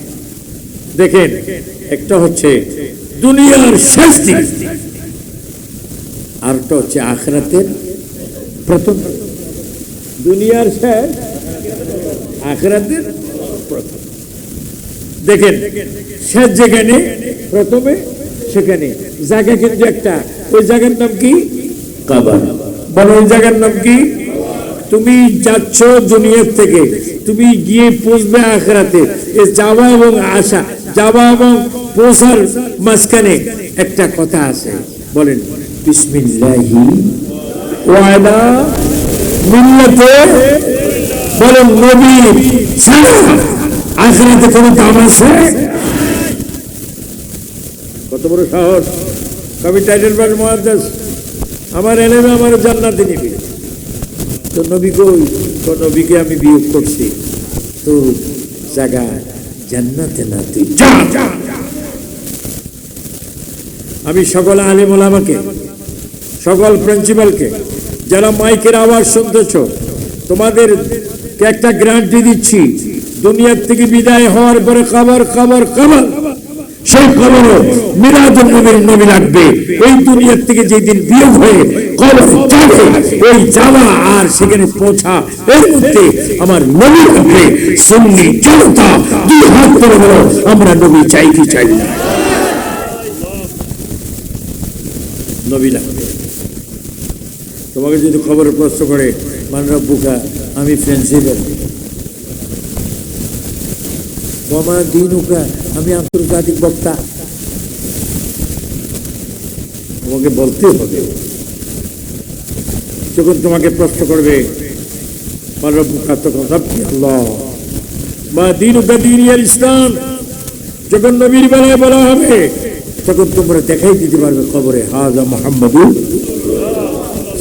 দেখেন, একটা হচ্ছে দুনিয়ার শেষ দিন, আরটা হচ্ছে আখিরাতের প্রথম। দুনিয়ার শেষ, আখিরাতের প্রথম। দেখেন, শেষ যেখানে, প্রথমে সেখানে জায়গা কিন্তু একটা। ওই জায়গার নাম কি? কবর। বলো ওই জায়গার নাম কি? তুমি যাচ্ছ দুনিয়ার থেকে, তুমি গিয়ে পৌঁছবে আখিরাতে। এই যাওয়া এবং আসা, যাওয়া এবং পৌঁছার মাঝখানে একটা কথা আছে, বলেন বিসমিল্লাহি ওয়া আলা মিল্লাতে, বলেন নবী ছাড়া আখিরাতে কোনো দাম আছে? কত বড় সাহস! কবি টাইটেল পাস মুহাদ্দিস, আমার এলেমে আমার জান্নাতে নিবি। তো নবী কই? তো নবীকে আমি বিয়োগ করছি, তো জায়গা জান্নাতে না, তুই যা। আমি সকল আলেম ওলামাকে, সকল প্রিন্সিপালকে, যারা মাইকের আওয়াজ শুনতেছ, তোমাদের একটা গ্যারান্টি দিচ্ছি, দুনিয়ার থেকে বিদায় হওয়ার পরে কবর কবর কবর, সেই কবরে মিলাদুন্নবীর নবী লাগবে। এই দুনিয়ার থেকে যেদিন বিয়োগ হয়ে কবর যাবে, ওই যাওয়া আর সেখানে পৌঁছা, এর মধ্যে আমার নবী লাগবে। সুন্নি জনতা 2 হাত করে বলো, আমরা নবী চাই কি চাই না? নবী লাগবে। তোমাকে যদি খবরের প্রশ্ন করে, মানরা বুকা আমি প্রিন্সিপাল, তোমার দিন উকা আমি আন্তর্জাতিক বক্তা, তোমাকে বলতে হবে। যখন তোমাকে প্রশ্ন করবে মানরা বুকা, তখন রাব্বি আল্লাহ মা দিন উকা দিন ইসলাম, যখন নবীর বেলায় বলা হবে, তখন তোমরা দেখাই দিতে পারবে কবরে হাজা মুহাম্মাদুর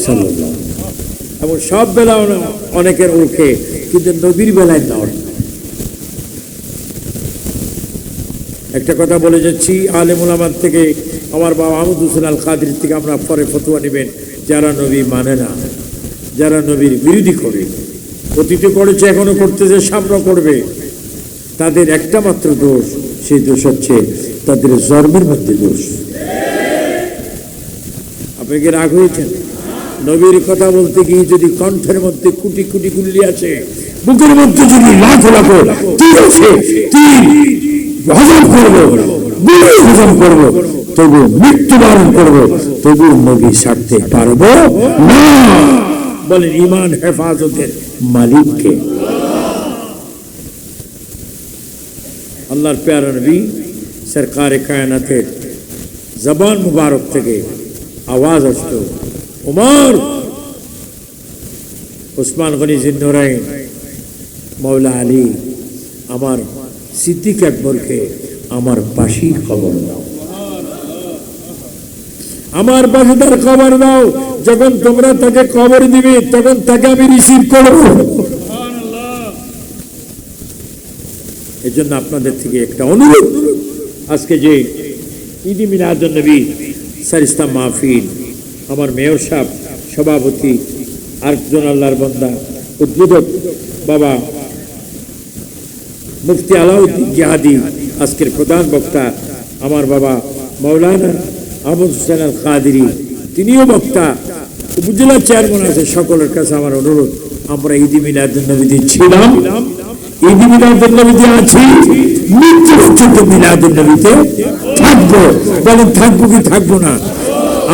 সাল্লাল্লাহু। এবং সব বেলা অনেকের ওঠে, কিন্তু নবীর বেলায় না ওঠে। একটা কথা বলে যাচ্ছি, আলেম ওলামার থেকে, আমার বাবা আহমদ হোসেন আল কাদের থেকে আমরা পরে ফতোয়া নেবেন। যারা নবী মানে না, যারা নবীর বিরোধী করে, অতীতে করেছে, এখনো করতেছে, সামনে করবে, তাদের একটা মাত্র দোষ, সেই দোষ হচ্ছে তাদের জন্মের মধ্যে দোষ। আপনি কি রাগ হয়েছেন? নবীর কথা বলতে গিয়ে যদি কণ্ঠের মধ্যে কোটি কোটি গুল্লি আছে, বুকের মধ্যে যদি লাখ লাখ তীর আছে, তীর হজম করবো, গুলি হজম করবো, তবু মৃত্যুবরণ করবো, তবু নবী ছাড়তে পারবো না। বলেন ঈমান হেফাজতের মালিককে। আল্লাহর প্যারা নবী সরকারে কায়নাতের জবান মুবারক থেকে আওয়াজ আসতো, উমর, উসমান গনি জিন্নুরাইন, মৌলা আলী, আমার সিদ্দিক আকবরকে আমার পাশেই খবর দাও, আমার পাশে তার খবর দাও। যখন তোমরা তাকে খবর দিবে তখন তাকে আমি রিসিভ করব। এই জন্য আপনাদের থেকে একটা অনুরোধ, আজকে যে ঈদ মিলাদুন নবী সারিস্তা মাহফিল, আমার মেয়র সাহেব সভাপতি, আরেকজন আল্লাহর বান্দা উদ্বোধক বাবা মুফতি আলাউদ্দিন জিহাদি, আজকের প্রধান বক্তা আমার বাবা মাওলানা আহমদ হোসেন আল কাদেরী, তিনিও বক্তা, উপজেলা চেয়ারম্যান আছে। সকলের কাছে আমার অনুরোধ, আমরা ঈদ মিলাদুন নবীতে ছিলাম, ঈদ মিলাদুন নবীতে আছি, মৃত্যু পর্যন্ত মিলাদুন নবীতে থাকবো। বলেন থাকবো কি থাকবো না?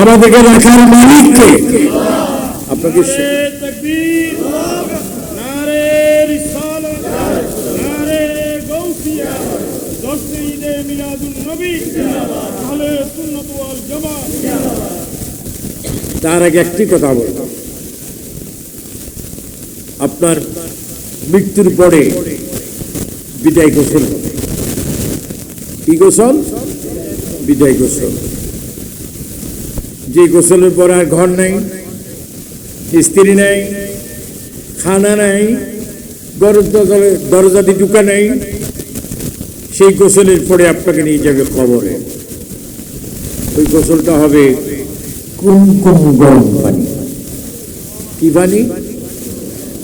আমাদেরকে রাখার মালিককে। আপনাকে তার আগে একটি কথা বলব, আপনার মৃত্যুর পরে বিদায় গোসল হবে। কি গোসল? বিদায় গোসল। যে গোসলের পর আর ঘর নেই, স্ত্রী নেই, খানা নেই, দরজা দিয়ে ঢুকা নেই, সেই গোসলের পরে আপনাকে নিয়ে যাবে কবরে। ওই গোসলটা হবে কুমকুম গরম পানি। কি পানি?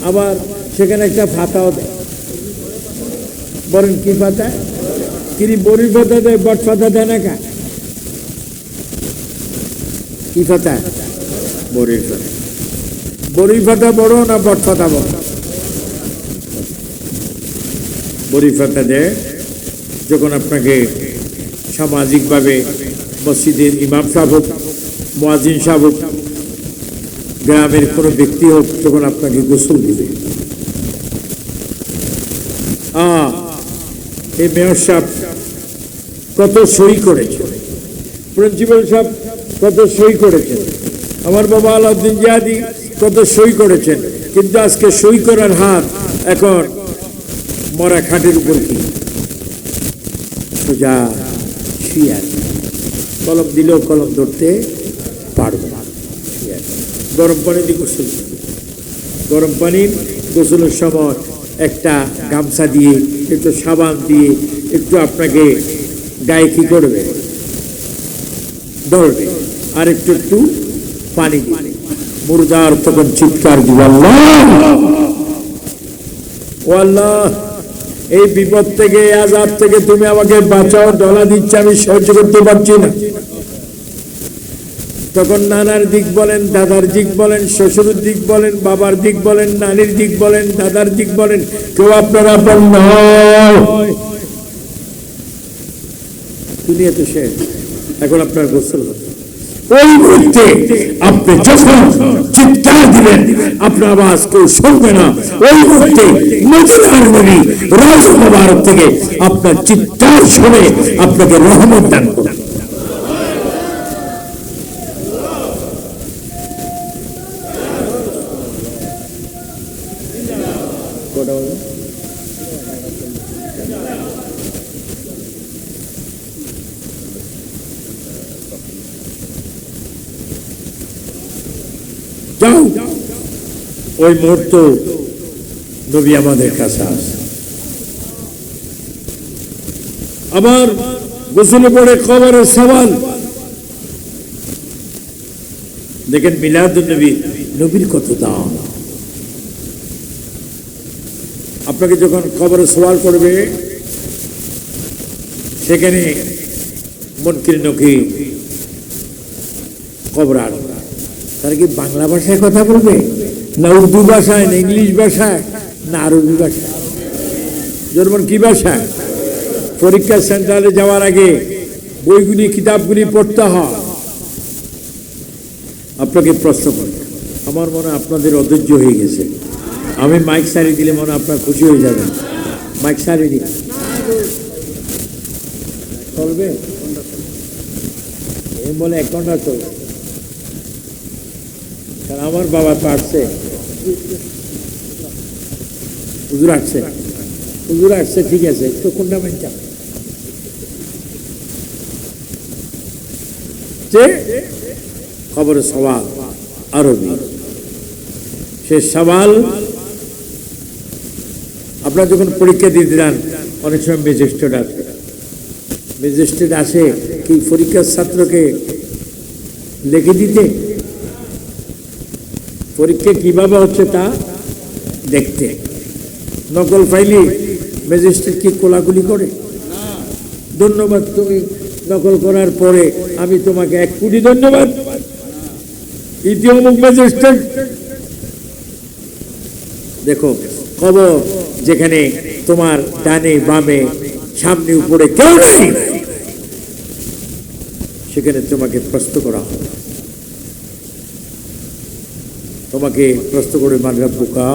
আবার সেখানে একটা পাতাও দেয়। বলেন কি পাতা? কিরি বড়ি পাতা দেয়, বট পাতা দেয় না কা? কি পাতা? বড়ির পাতা। বড়ি পাতা বড় না বট পাতা বড়? বড়ি পাতা দেয়। যখন আপনাকে সামাজিকভাবে মসজিদের ইমাম সাহেব হোক, মুয়াজ্জিন সাহেব হোক, গ্রামের কোনো ব্যক্তি হোক, তখন আপনাকে গোসল দিবে। এই মেয়র সাহেব কত সই করেছে, প্রিন্সিপাল সাহেব কত সই করেছেন, আমার বাবা আলাউদ্দিন জিহাদি কত সই করেছেন, কিন্তু আজকে সই করার হাত এখন মরা খাটের উপর কি সোজা শুয়ে আছে। কলম দিলেও কলম ধরতে পারবে না। গরম পানি দিয়ে গোসল, গরম পানির গোসলের সময় একটা গামছা দিয়ে, একটু সাবান দিয়ে, একটু আপনাকে গায়ে কি করবে, ধরবে, আর একটু একটু পানি দিয়ে মুর্দার তখন চিৎকার দিবে, আল্লাহ ও আল্লাহ, এই বিপদ থেকে, এই আযাব থেকে তুমি আমাকে বাঁচাও, ডলা দিচ্ছে, আমি সহ্য করতে পারছি না। তখন নানার দিক বলেন, দাদার দিক বলেন, শ্বশুরের দিক বলেন, বাবার দিক বলেন, নানির দিক বলেন, দাদার দিক বলেন, কেউ আপনার আপন নয়। দুনিয়া তো শেষ, এখন আপনার গোসল হবে। ওই মুহূর্তে আপনি যখন চিৎকার দিবেন, আপনার আওয়াজ কেউ শুনবে না। ওই মুহূর্তে মদিনার নবী রাউজা মুবারক থেকে আপনার চিৎকার শুনে আপনাকে রহমত দান করবে। যাও, ওই মুহূর্ত নবী আমাদের কাছে আসে। আবার গোসলে পড়ে কবরের সওয়াল। দেখেন মিলাদুন নবী, নবীর কত দাম। আপনাকে যখন কবরের সওয়াল করবে, সেখানে মুনকির নকির কবর আসবে। তারা কি বাংলা ভাষায় কথা বলবে, না উর্দু ভাষায়, না ইংলিশ ভাষায়, না আরবি ভাষায়? যেমন কি ভাষায়? পরীক্ষা সেন্টারে যাওয়ার আগে বইগুলি, কিতাবগুলি পড়তে হয়। আপনাকে প্রশ্ন করি, আমার মনে আপনাদের অধৈর্য হয়ে গেছে। আমি মাইক সারি দিলে মনে আপনার খুশি হয়ে যাবেন। মাইক সারি দিন, চলবে? এই বলে 1 ঘন্টা চলবে। কারণ আমার বাবা তো আসছে, হুজুর আসছে, হুজুর আসছে, ঠিক আছে, তো কোনটা মাইন চাপ হচ্ছে কবরে সওয়াল আরবি। সে সওয়াল আপনারা যখন পরীক্ষা দিতে যান অনেক সময় ম্যাজিস্ট্রেট আসে, ম্যাজিস্ট্রেট আসে কি পরীক্ষার ছাত্রকে লিখে দিতে, পরীক্ষা কিভাবে হচ্ছে তা দেখতে। নকল ফাইলি ম্যাজিস্ট্রেট কি কোলাকুলি করে? ধন্যবাদ, তুমি নকল করার পরে আমি তোমাকে 1 কোটি ধন্যবাদ। ইতিমুখ ম্যাজিস্ট্রেট দেখো, কবর যেখানে তোমার ডানে বামে সামনে উপরে কেউ নেই, সেখানে তোমাকে প্রশ্ন করা হবে। তোমাকে প্রশ্ন করে মান রাব্বুকা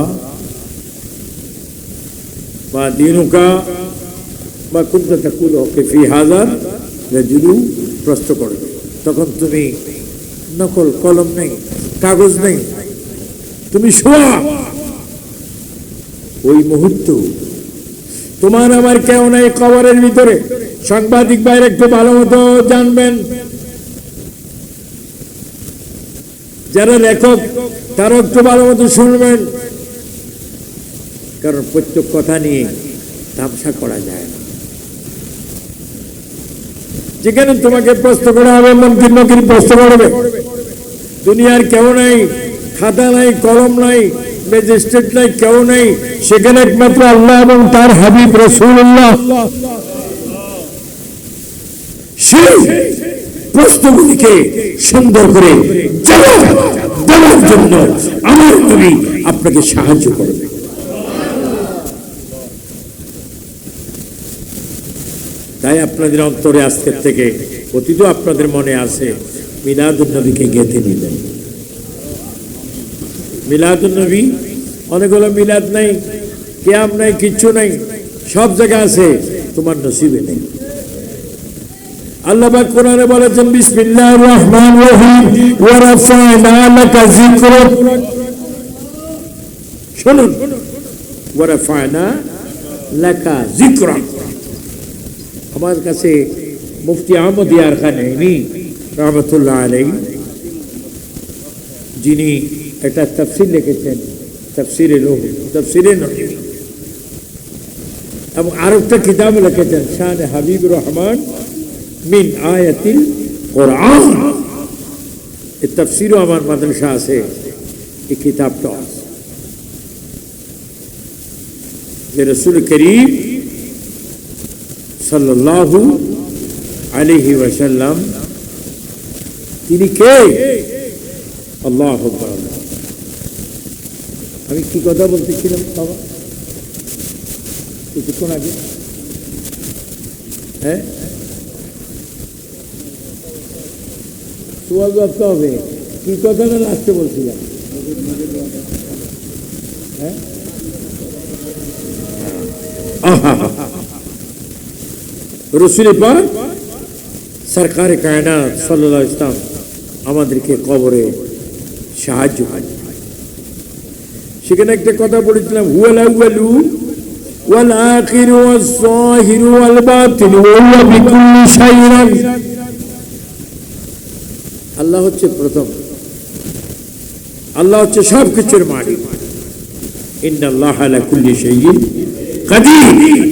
বা দীনুকা বা কুনতা তাকুলু ফি হাযার রাজুলু প্রশ্ন করবে। তখন তুমি নকল, কলম নেই, কাগজ নেই, তুমি শোয়া। ওই মুহূর্ত তোমার আমার কেউ নাই কবরের ভিতরে। সাংবাদিক ভাইরা একটু ভালো মতো জানবেন, যারা লেখক তারা একটু ভালো মতো শুনবেন, কারণ প্রত্যেক কথা নিয়ে তামসা করা যায় না। যেখানে তোমাকে প্রশ্ন করা হবে মনকির নকির প্রশ্ন করবে। দুনিয়ার কেউ নাই, খাতা নাই, কলম নাই, ম্যাজিস্ট্রেট নাই, কেউ নাই, সেখানে একমাত্র আল্লাহ এবং তার হাবিব রাসূলুল্লাহ। সেই প্রশ্নগুলিকে সুন্দর করে জবাব দেওয়ার জন্য আমার নবী আপনাকে সাহায্য করবে। তাই আপনাদের অন্তরে আজকের থেকে অতীত আপনাদের মনে আছে, মিলাদুন নবীকে গেঁথে নিলেন। মিলাদুন নবী, অনেকগুলো মিলাদ নাই, কিয়াম নাই, কিচ্ছু নাই, সব জায়গা আছে, তোমার নসিবে নেই। আল্লাহ পাক কোরআনে বলেছেন বিসমিল্লাহির রহমানির রহিম ওয়া রাফা'না লাকা যিকরাক। শুনুন, ওয়া রাফা'না লাকা যিকরাক। আমার কাছে মুফতি আহমদ ইয়ার খান রহমতুল্লাহ আলাইহি, যিনি একটা তাফসীর লিখেছেন, তাফসীরে রূহ, তাফসীরে নবী, এবং আরেকটা কিতাব লিখেছেন শান হাবিবুর রহমান মিন আয়াতিল কোরআন। এই তাফসীরও আমার মাদ্রাসা আছে, এই কিতাবটা আছে, যে রাসূল করিম সাল্লাল্লাহু আলাইহি ওয়াসাল্লাম তিনি কে? আল্লাহু আকবার। আমি কি কথা বলতেছিলাম বাবা কিছুক্ষণ আগে? হ্যাঁ, সোয়াল ভাবতে হবে কি কথাটা লাস্টে বলছিলাম। হ্যাঁ, রাসূল পাক সরকারে কায়নাত সাল্লাল্লাহু আলাইহি ওয়াসাল্লাম আমাদেরকে কবরে সাহায্য করে। সেখানে একটা কথা বলেছিলাম, হুয়াল আউয়ালু ওয়াল আখিরু ওয়াস যাহিরু ওয়াল বাতিনু ওয়া হুয়া বিকুল্লি শাইইন। আল্লাহ হচ্ছে প্রথম, আল্লাহ হচ্ছে সবকিছুর মালিক। ইন্নাল্লাহা আলা কুল্লি শাইইন কাদির।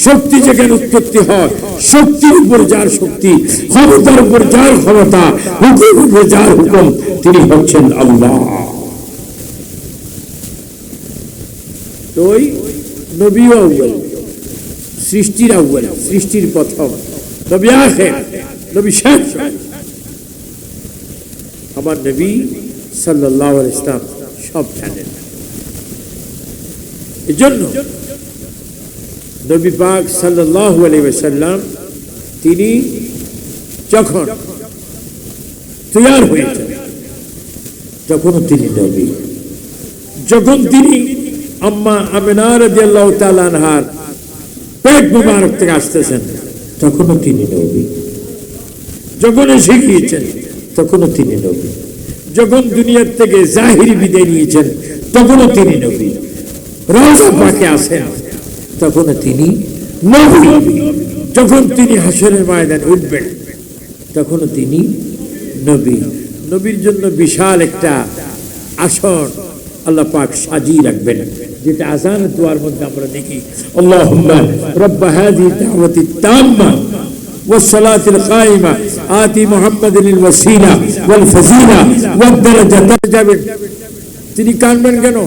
শক্তি যেখানে উৎপত্তি হয়, শক্তির উপর যার শক্তি, ক্ষমতার উপর যার ক্ষমতা, হুকুমের উপর যার হুকুম, তিনি হচ্ছেন আল্লাহ। তো ওই নবী আউয়াল, সৃষ্টির আউয়াল, সৃষ্টির প্রথম, নবী আখির, নবী শেষ। আমার নবী সাল্লাল্লাহু আলাইহি ওয়াসাল্লাম সব জানেন। এজন্য নবী পাক সাল্লাল্লাহু আলাইহি ওয়াসাল্লাম তিনি যখন তৈয়ার হয়েছেন তখনও তিনি নবী। যখন তিনি আম্মা আমিনা রাদিয়াল্লাহু তাআলা আনহার পেট মুবারক থেকে আসতেছেন তখনও তিনি নবী। যখন এসে গিয়েছেন তখনও তিনি নবী। যখন দুনিয়ার থেকে জাহিরি বিদায় নিয়েছেন তখনও তিনি নবী। রওজা পাকে আসেন তখনও তিনি নবী। যখন তিনি হাসরের ময়দানে উঠবেন তখনও তিনি নবী, নবীর জন্য বিশাল একটা আসন আল্লাহ পাক সাজিয়ে রাখবেন, যেটা আযান দোয়ার মধ্যে আমরা দেখি, আল্লাহুম্মা রাব্ব হাযিহি দাওয়াতি তাম্মা ওয়াস সালাতিল কায়িমা আতি মুহাম্মাদিল ওয়াসিলা ওয়াল ফাযিলা ওয়াদ দারাজাত। যাবেন, তিনি কাঁদবেন কেন?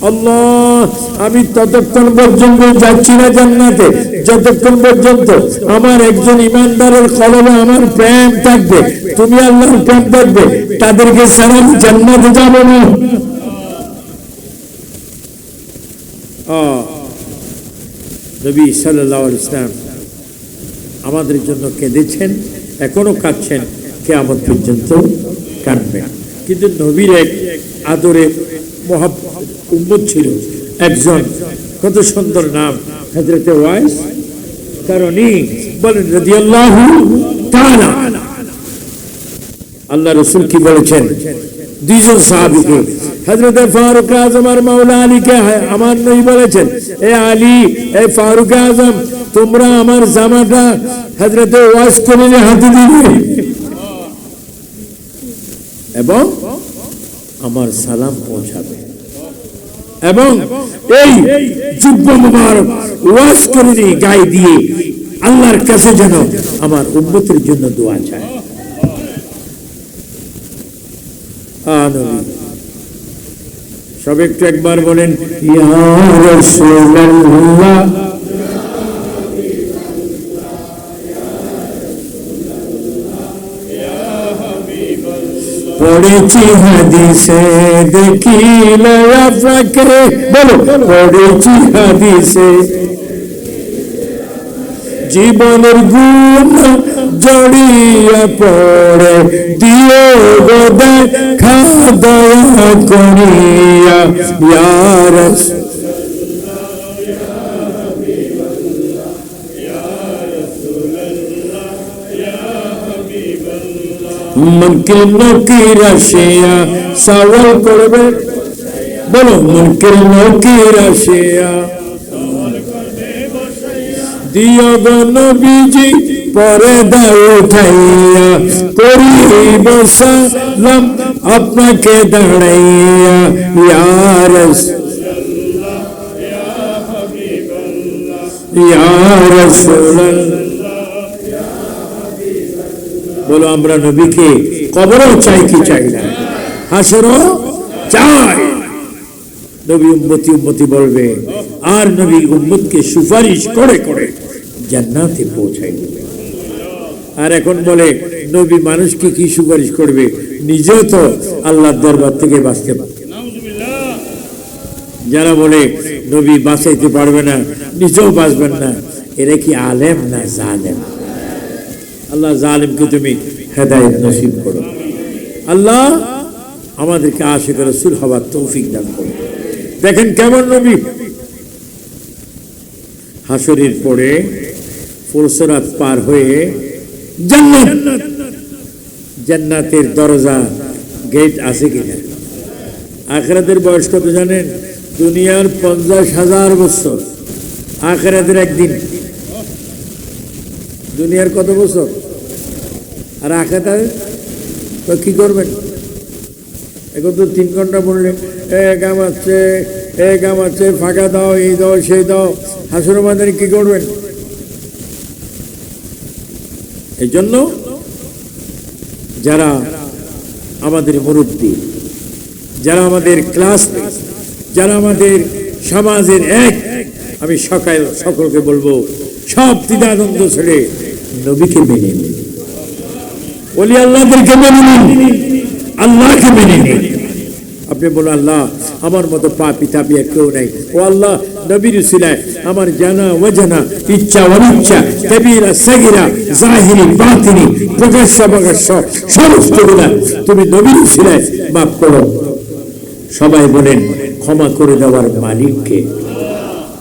আল্লাহ, আমি ততক্ষণ পর্যন্ত যাচ্ছি না জান্নাতে যতক্ষণ পর্যন্ত আমার একজন ইমানদারের কলবে আমার প্রেম থাকবে, তুমি আল্লাহর প্রেম থাকবে, তাদেরকে ছাড়া আমি জান্নাতে যাব না। নবী সাল্লাল্লাহু আলাইহি ওয়াসাল্লাম আমাদের জন্য কেঁদেছেন, এখনো কাঁদছেন, কিয়ামত পর্যন্ত কাঁদবেন। কিন্তু নবীর এক আদরের উম্মত ছিল একজন, কত সুন্দর নাম, হযরতে ওয়াইস কারণী বলেন রাদিয়াল্লাহু তাআলা। আল্লাহ রাসূল কি বলেছেন দুইজন সাহাবীকে, হযরতে ফারুক আযম আর মাওলা আলীকে আমার নবী বলেছেন, এ আলী, এ ফারুক আযম, তোমরা আমার জামাটা হযরতে ওয়াইস কারণীর হাতে দিবে এবং আমার সালাম পৌঁছাবে, এবং এই জুব্বা মুবারক ওয়াজ করে গায়ে দিয়ে আল্লাহর কাছে যেন আমার উম্মতের জন্য দোয়া চায়। সব একটু একবার বলেন, ইয়া রাসূলুল্লাহ। পড়েছি হাদিসে দেখিলে আপনাকে, বলো, পড়েছি হাদিসে জীবনের গুণ জড়িয়ে পড়ে, দিও গো দেখা দয়া করিয়া, ইয়া রাসূলুল্লাহ ইয়া হাবিবাল্লাহ ইয়া রাসূলুল্লাহ ইয়া হাবিবাল্লাহ। মুনকির নকির আসিয়া সওয়াল করবে, বলো, মুনকির নকির আসিয়া দিও গো নবীজি পর্দা উঠাইয়া, করিব সালাম আপনাকে দাঁড়াইয়া, ইয়া রাসূলুল্লাহ ইয়া হাবিবাল্লাহ ইয়া রাসূলুল্লাহ ইয়া হাবিবাল্লাহ। বলো, আমরা নবীকে কবরও চাই কি চাই না, হাসরও চাই। নবী উম্মতি উম্মতি বলবে, আর নবী উম্মতকে সুপারিশ করে করে জান্নাতে পৌঁছাই দেবে। আর এখন বলে নবী মানুষকে কি সুপারিশ করবে, নিজেও তো আল্লাহর দরবার থেকে বাঁচতে পারবে। যারা বলে নবী বাঁচাইতে পারবে না, নিজেও বাঁচবেন না, এরা কি আলেম না জালেম? আল্লাহ জালেমকে তুমি হেদায়েত নসিব করো। আল্লাহ আমাদেরকে আশিক রাসূল হওয়ার তৌফিক দান করো। দেখেন কেমন নবী, হাসরের পরে ফুলসরাত পার হয়ে জান্নাত, জান্নাতের দরজা গেট আছে কিনা? আখিরাতের বয়স কত জানেন? দুনিয়ার 50,000 বছর, আখিরাতের একদিন। দুনিয়ার কত বছর? আর আখিরাতে তো কি করবেন? এখন তো 3 ঘন্টা বললে গামাচ্ছে, ফাঁকা দাও, এই দাও, সেই দাও, হাসরের ময়দানে কি করবেন? এই জন্য যারা আমাদের মুরব্বী, যারা আমাদের ক্লাসমেট, যারা আমাদের সমাজের এক, আমি সকলকে বলবো, সব দ্বিধাদ্বন্দ্ব ছেড়ে নবীকে মেনে নিন, ওলি আল্লাহদেরকে মেনে নিন, আল্লাহকে মেনে নিন। আপনি বলুন, আল্লাহ আমার মতো পাপী তাপী আর কেউ নাই, ও আল্লাহ নবীর উসিলায় আমার জানা ওয়াজানা, ইচ্ছা অনিচ্ছা, কবিরা সগীরা, জাহিরি বাতিনি, প্রকাশ্য অপ্রকাশ্য সমস্ত গুনাহ তুমি নবীর উসিলায় মাফ করো। সবাই বলেন, ক্ষমা করে দেওয়ার মালিককে।